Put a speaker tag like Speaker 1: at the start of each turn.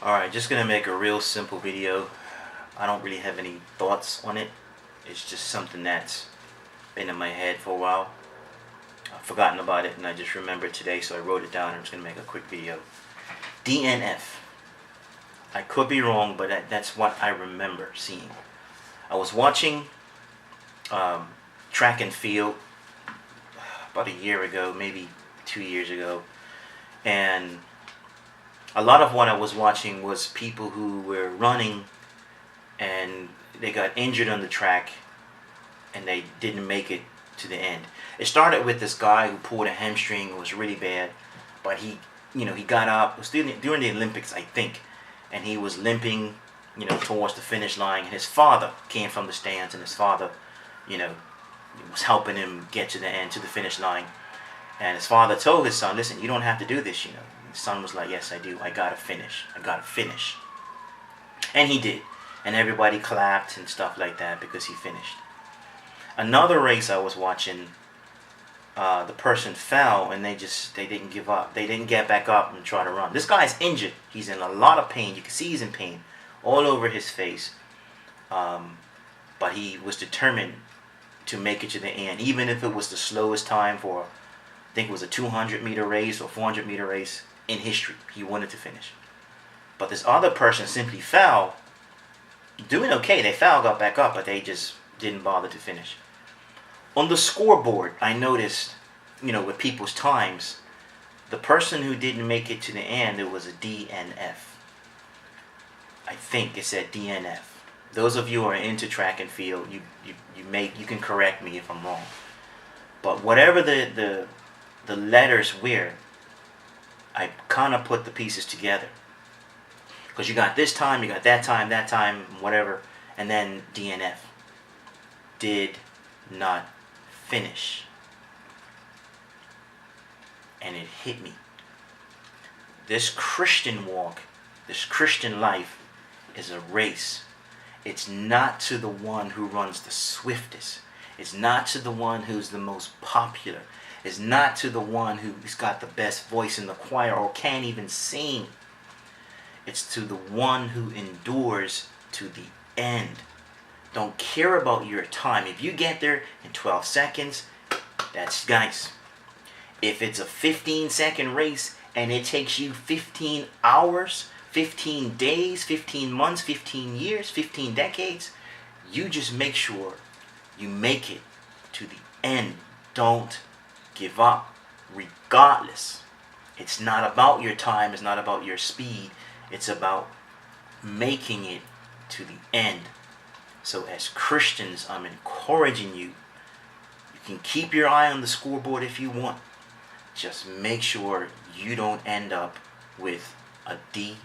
Speaker 1: Alright, just gonna make a real simple video. I don't really have any thoughts on it. It's just something that's been in my head for a while. I've forgotten about it and I just remembered today, so I wrote it down. I'm just gonna make a quick video. DNF. I could be wrong, but that's what I remember seeing. I was watching track and field about a year ago, maybe 2 years ago, and a lot of what I was watching was people who were running and they got injured on the track and they didn't make it to the end. It started with this guy who pulled a hamstring. It was really bad, but he got up. It was during the Olympics, I think, and he was limping, towards the finish line. And his father came from the stands, and his father, was helping him get to the end, to the finish line. And his father told his son, "Listen, you don't have to do this, His son was like, "Yes, I do. I gotta finish. I gotta finish." And he did. And everybody clapped and stuff like that because he finished. Another race I was watching, the person fell and they didn't give up. They didn't get back up and try to run. This guy's injured. He's in a lot of pain. You can see he's in pain all over his face. But he was determined to make it to the end, even if it was the slowest time for, I think it was a 200-meter race or 400-meter race in history. He wanted to finish. But this other person simply fell, doing okay. They fell, got back up, but they just didn't bother to finish. On the scoreboard, I noticed, with people's times, the person who didn't make it to the end, it was a DNF. I think it said DNF. Those of you who are into track and field, you can correct me if I'm wrong. But whatever the letters were, I kind of put the pieces together. Because you got this time, you got that time, whatever, and then DNF. Did not finish. And it hit me. This Christian walk, this Christian life is a race. It's not to the one who runs the swiftest. It's not to the one who's the most popular. It's not to the one who's got the best voice in the choir or can't even sing. It's to the one who endures to the end. Don't care about your time. If you get there in 12 seconds, that's nice. If it's a 15-second race and it takes you 15 hours, 15 days, 15 months, 15 years, 15 decades, you just make sure you make it to the end. Don't give up, regardless. It's not about your time. It's not about your speed. It's about making it to the end. So as Christians, I'm encouraging you. You can keep your eye on the scoreboard if you want. Just make sure you don't end up with a DNF.